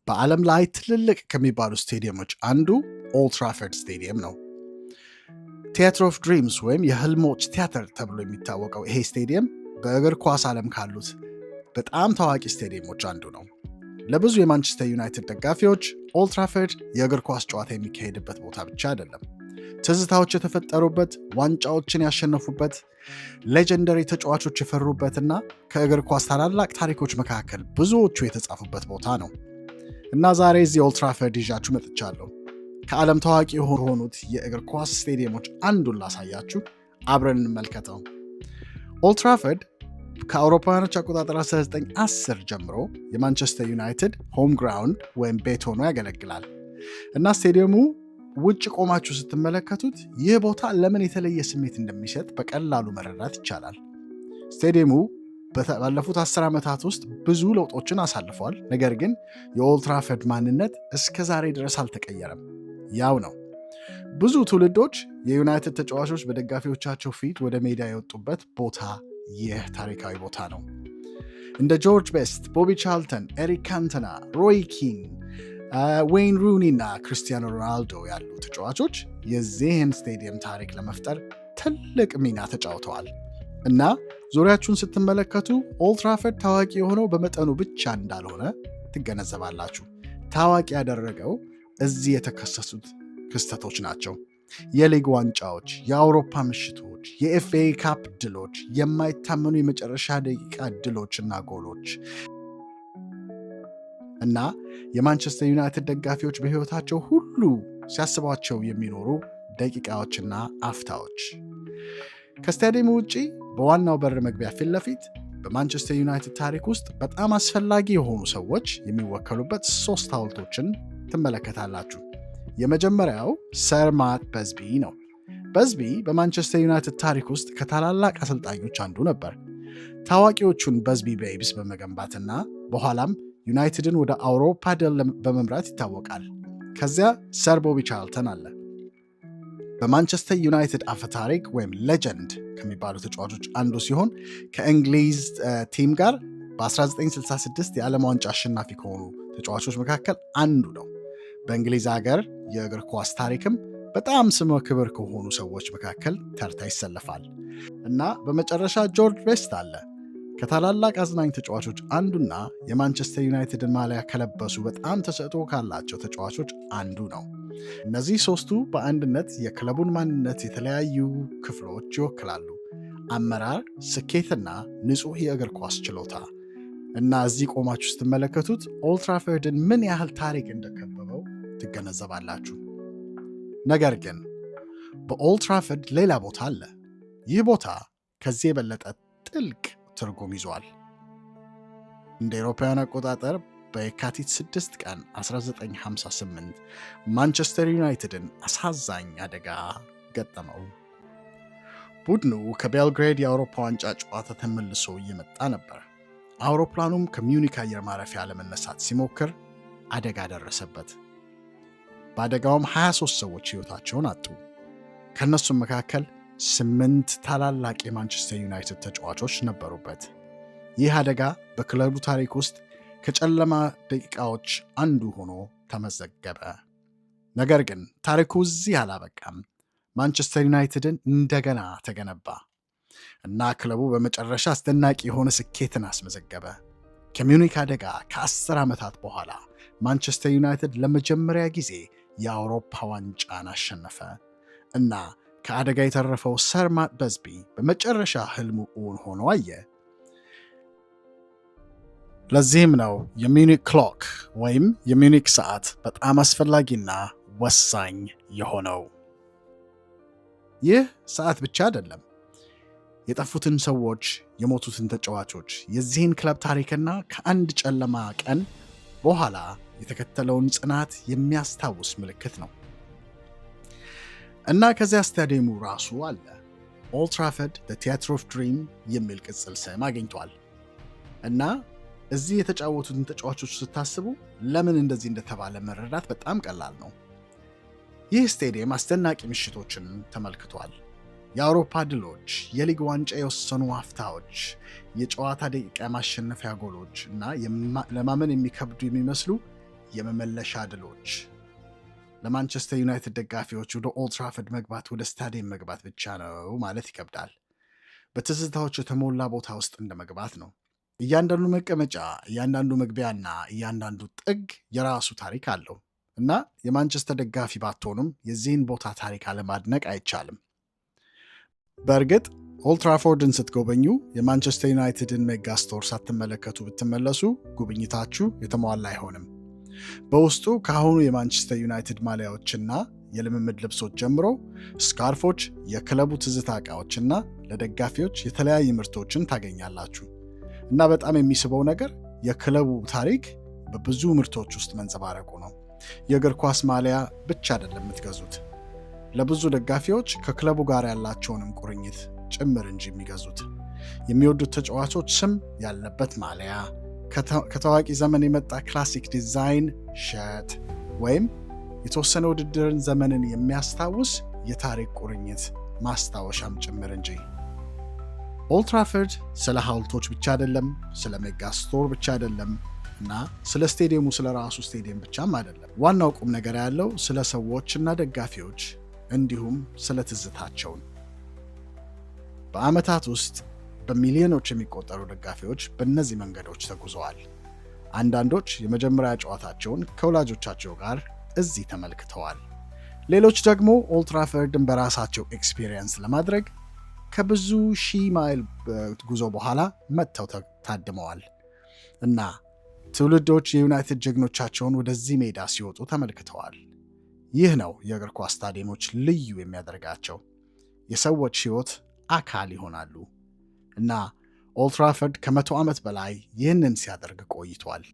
በዓለም ላይ ትልልቅ ከሚባሉ ስቴዲየሞች አንዱ ኦልድ ትራፎርድ ስቴዲየም ነው። ቲያትር ኦፍ ድሪምስ ወይም የህልሞች ቲያትር ተብሎ የሚታወቀው ይሄ ስቴዲየም በእግር ኳስ ዓለም ካሉት በጣም ታዋቂ ስቴዲየሞች አንዱ ነው። ለብዙ የማንቸስተር ዩናይትድ ደጋፊዎች ኦልድ ትራፎርድ የእግር ኳስ ጨዋታ የሚካሄድበት ቦታ ብቻ አይደለም። ትዝታዎች የተፈጠሩበት፣ ዋንጫዎችን ያሸነፉበት፣ ሌጀንደሪ ተጫዋቾች የፈሩበትና ከእግር ኳስ ታላላቅ ታሪኮች መካከል ብዙዎቹ የተጻፉበት ቦታ ነው እና ዛሬ እዚህ ኦልድ ትራፎርድ ይዣችሁ መጥቻለሁ። ከዓለም ታዋቂ የሆኑት የእግር ኳስ ስቴዲየሞች አንዱን ላሳያችሁ፣ አብረን እንመልከተው። ኦልድ ትራፎርድ ከአውሮፓውያኖች አቆጣጠር 1910 ጀምሮ የማንቸስተር ዩናይትድ ሆም ግራውንድ ወይም ቤት ሆኖ ያገለግላል እና ስቴዲየሙ ውጭ ቆማችሁ ስትመለከቱት ይህ ቦታ ለምን የተለየ ስሜት እንደሚሰጥ በቀላሉ መረዳት ይቻላል። ስቴዲየሙ ባለፉት 10 ዓመታት ውስጥ ብዙ ለውጦችን አሳልፏል። ነገር ግን የኦልድ ትራፎርድ ማንነት እስከ ዛሬ ድረስ አልተቀየረም፣ ያው ነው። ብዙ ትውልዶች የዩናይትድ ተጫዋቾች በደጋፊዎቻቸው ፊት ወደ ሜዳ የወጡበት ቦታ ይህ ታሪካዊ ቦታ ነው። እንደ ጆርጅ ቤስት፣ ቦቢ ቻርልተን፣ ኤሪክ ካንተና፣ ሮይ ኪን፣ ዌይን ሩኒ እና ክርስቲያኖ ሮናልዶ ያሉ ተጫዋቾች የዚህን ስቴዲየም ታሪክ ለመፍጠር ትልቅ ሚና ተጫውተዋል እና ዙሪያችሁን ስትመለከቱ ኦልድ ትራፎርድ ታዋቂ የሆነው በመጠኑ ብቻ እንዳልሆነ ትገነዘባላችሁ። ታዋቂ ያደረገው እዚህ የተከሰቱት ክስተቶች ናቸው። የሊግ ዋንጫዎች፣ የአውሮፓ ምሽቶች፣ የኤፍኤ ካፕ ድሎች፣ የማይታመኑ የመጨረሻ ደቂቃ ድሎችና ጎሎች እና የማንቸስተር ዩናይትድ ደጋፊዎች በሕይወታቸው ሁሉ ሲያስቧቸው የሚኖሩ ደቂቃዎችና አፍታዎች። ከስታዲየሙ ውጪ በዋናው በር መግቢያ ፊት ለፊት በማንቸስተር ዩናይትድ ታሪክ ውስጥ በጣም አስፈላጊ የሆኑ ሰዎች የሚወከሉበት 3 ሐውልቶችን ትመለከታላችሁ። የመጀመሪያው ሰር ማት በዝቢ ነው። በዝቢ በማንቸስተር ዩናይትድ ታሪክ ውስጥ ከታላላቅ አሰልጣኞች አንዱ ነበር። ታዋቂዎቹን በዝቢ ቤይብስ በመገንባትና በኋላም ዩናይትድን ወደ አውሮፓ ድል በመምራት ይታወቃል። ከዚያ ሰር ቦቢ ቻርልተን አለ። በማንቸስተር ዩናይትድ አፈ ታሪክ ወይም ሌጀንድ ከሚባሉ ተጫዋቾች አንዱ ሲሆን ከእንግሊዝ ቲም ጋር በ1966 የዓለም ዋንጫ አሸናፊ ከሆኑ ተጫዋቾች መካከል አንዱ ነው። በእንግሊዝ ሀገር የእግር ኳስ ታሪክም በጣም ስመ ክብር ከሆኑ ሰዎች መካከል ተርታ ይሰለፋል እና በመጨረሻ ጆርጅ ቤስት አለ። ከታላላቅ አዝናኝ ተጫዋቾች አንዱና የማንቸስተር ዩናይትድን ማሊያ ከለበሱ በጣም ተሰጥኦ ካላቸው ተጫዋቾች አንዱ ነው። እነዚህ 3ቱ በአንድነት የክለቡን ማንነት የተለያዩ ክፍሎች ይወክላሉ። አመራር፣ ስኬትና ንጹህ የእግር ኳስ ችሎታ እና እዚህ ቆማችሁ ስትመለከቱት ኦልድ ትራፎርድን ምን ያህል ታሪክ እንደከበበው ትገነዘባላችሁ። ነገር ግን በኦልድ ትራፎርድ ሌላ ቦታ አለ። ይህ ቦታ ከዚህ የበለጠ ጥልቅ ትርጉም ይዟል። እንደ አውሮፓውያን አቆጣጠር በየካቲት 6 ቀን 1958 ማንቸስተር ዩናይትድን አሳዛኝ አደጋ ገጠመው። ቡድኑ ከቤልግሬድ የአውሮፓ ዋንጫ ጨዋታ ተመልሶ እየመጣ ነበር። አውሮፕላኑም ከሚዩኒክ አየር ማረፊያ ለመነሳት ሲሞክር አደጋ ደረሰበት። በአደጋውም 23 ሰዎች ሕይወታቸውን አጡ። ከእነሱም መካከል 8 ታላላቅ የማንቸስተር ዩናይትድ ተጫዋቾች ነበሩበት። ይህ አደጋ በክለቡ ታሪክ ውስጥ ከጨለማ ደቂቃዎች አንዱ ሆኖ ተመዘገበ። ነገር ግን ታሪኩ እዚህ አላበቃም። ማንቸስተር ዩናይትድን እንደገና ተገነባ እና ክለቡ በመጨረሻ አስደናቂ የሆነ ስኬትን አስመዘገበ። ከሚዩኒክ አደጋ ከ10 ዓመታት በኋላ ማንቸስተር ዩናይትድ ለመጀመሪያ ጊዜ የአውሮፓ ዋንጫን አሸነፈ እና ከአደጋ የተረፈው ሰር ማት በዝቢ በመጨረሻ ህልሙ እውን ሆኖ አየ። ለዚህም ነው የሚዩኒክ ክሎክ ወይም የሚዩኒክ ሰዓት በጣም አስፈላጊና ወሳኝ የሆነው። ይህ ሰዓት ብቻ አይደለም፣ የጠፉትን ሰዎች፣ የሞቱትን ተጫዋቾች፣ የዚህን ክለብ ታሪክና ከአንድ ጨለማ ቀን በኋላ የተከተለውን ጽናት የሚያስታውስ ምልክት ነው እና ከዚያ ስታዲየሙ ራሱ አለ። ኦልድ ትራፎርድ ቲያትር ኦፍ ድሪም የሚል ቅጽል ስም አግኝቷል እና እዚህ የተጫወቱትን ተጫዋቾች ስታስቡ ለምን እንደዚህ እንደተባለ መረዳት በጣም ቀላል ነው። ይህ ስቴዲየም አስደናቂ ምሽቶችን ተመልክቷል። የአውሮፓ ድሎች፣ የሊግ ዋንጫ የወሰኑ አፍታዎች፣ የጨዋታ ደቂቃ ማሸነፊያ ጎሎች እና ለማመን የሚከብዱ የሚመስሉ የመመለሻ ድሎች። ለማንቸስተር ዩናይትድ ደጋፊዎች ወደ ኦልድ ትራፎርድ መግባት ወደ ስታዲየም መግባት ብቻ ነው ማለት ይከብዳል። በትዝታዎች የተሞላ ቦታ ውስጥ እንደ መግባት ነው። እያንዳንዱ መቀመጫ፣ እያንዳንዱ መግቢያና እያንዳንዱ ጥግ የራሱ ታሪክ አለው እና የማንቸስተር ደጋፊ ባትሆኑም የዚህን ቦታ ታሪክ አለማድነቅ አይቻልም። በእርግጥ ኦልድ ትራፎርድን ስትጎበኙ የማንቸስተር ዩናይትድን ሜጋ ስቶር ሳትመለከቱ ብትመለሱ ጉብኝታችሁ የተሟላ አይሆንም። በውስጡ ከአሁኑ የማንቸስተር ዩናይትድ ማሊያዎችና የልምምድ ልብሶች ጀምሮ ስካርፎች፣ የክለቡ ትዝታ ዕቃዎችና ለደጋፊዎች የተለያዩ ምርቶችን ታገኛላችሁ እና በጣም የሚስበው ነገር የክለቡ ታሪክ በብዙ ምርቶች ውስጥ መንጸባረቁ ነው። የእግር ኳስ ማሊያ ብቻ አይደለም የምትገዙት፣ ለብዙ ደጋፊዎች ከክለቡ ጋር ያላቸውንም ቁርኝት ጭምር እንጂ የሚገዙት የሚወዱት ተጫዋቾች ስም ያለበት ማሊያ፣ ከታዋቂ ዘመን የመጣ ክላሲክ ዲዛይን ሸርት ወይም የተወሰነ ውድድርን ዘመንን የሚያስታውስ የታሪክ ቁርኝት ማስታወሻም ጭምር እንጂ። ኦልድ ትራፎርድ ስለ ሐውልቶች ብቻ አይደለም፣ ስለ ሜጋ ስቶር ብቻ አይደለም እና ስለ ስቴዲየሙ ስለ ራሱ ስቴዲየም ብቻም አይደለም። ዋናው ቁም ነገር ያለው ስለ ሰዎችና ደጋፊዎች እንዲሁም ስለ ትዝታቸውን። በዓመታት ውስጥ በሚሊዮኖች የሚቆጠሩ ደጋፊዎች በእነዚህ መንገዶች ተጉዘዋል። አንዳንዶች የመጀመሪያ ጨዋታቸውን ከወላጆቻቸው ጋር እዚህ ተመልክተዋል። ሌሎች ደግሞ ኦልድ ትራፎርድን በራሳቸው ኤክስፒሪየንስ ለማድረግ ከብዙ ሺህ ማይል ጉዞ በኋላ መጥተው ታድመዋል እና ትውልዶች የዩናይትድ ጀግኖቻቸውን ወደዚህ ሜዳ ሲወጡ ተመልክተዋል። ይህ ነው የእግር ኳስ ስታዲየሞች ልዩ የሚያደርጋቸው። የሰዎች ሕይወት አካል ይሆናሉ እና ኦልድ ትራፎርድ ከ100 ዓመት በላይ ይህንን ሲያደርግ ቆይቷል።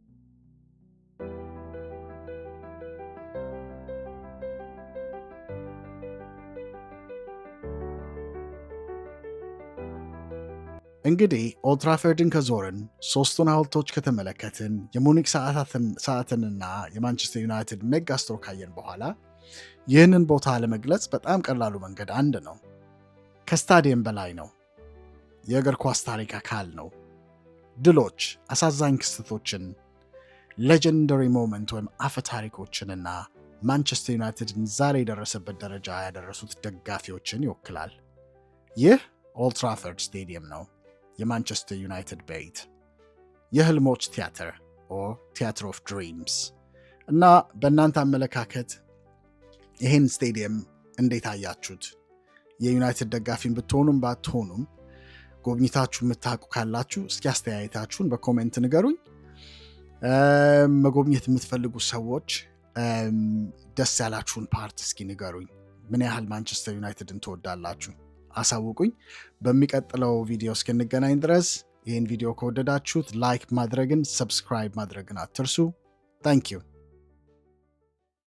እንግዲህ ኦልድ ትራፎርድን ከዞርን፣ ሶስቱን ሐውልቶች ከተመለከትን፣ የሙኒክ ሰዓትንና የማንቸስተር ዩናይትድ ሜጋ ስቶር ካየን በኋላ ይህንን ቦታ ለመግለጽ በጣም ቀላሉ መንገድ አንድ ነው። ከስታዲየም በላይ ነው። የእግር ኳስ ታሪክ አካል ነው። ድሎች፣ አሳዛኝ ክስተቶችን፣ ሌጀንደሪ ሞመንት ወይም አፈ ታሪኮችንና ማንቸስተር ዩናይትድን ዛሬ የደረሰበት ደረጃ ያደረሱት ደጋፊዎችን ይወክላል። ይህ ኦልድ ትራፎርድ ስቴዲየም ነው። የማንቸስተር ዩናይትድ ቤት፣ የህልሞች ቲያትር ኦር ቲያትር ኦፍ ድሪምስ። እና በእናንተ አመለካከት ይህን ስቴዲየም እንዴት አያችሁት? የዩናይትድ ደጋፊን ብትሆኑም ባትሆኑም ጎብኝታችሁ የምታውቁ ካላችሁ እስኪ አስተያየታችሁን በኮሜንት ንገሩኝ። መጎብኘት የምትፈልጉ ሰዎች ደስ ያላችሁን ፓርት እስኪ ንገሩኝ። ምን ያህል ማንቸስተር ዩናይትድን ትወዳላችሁ? አሳውቁኝ። በሚቀጥለው ቪዲዮ እስክንገናኝ ድረስ ይህን ቪዲዮ ከወደዳችሁት ላይክ ማድረግን፣ ሰብስክራይብ ማድረግን አትርሱ። ታንክ ዩ።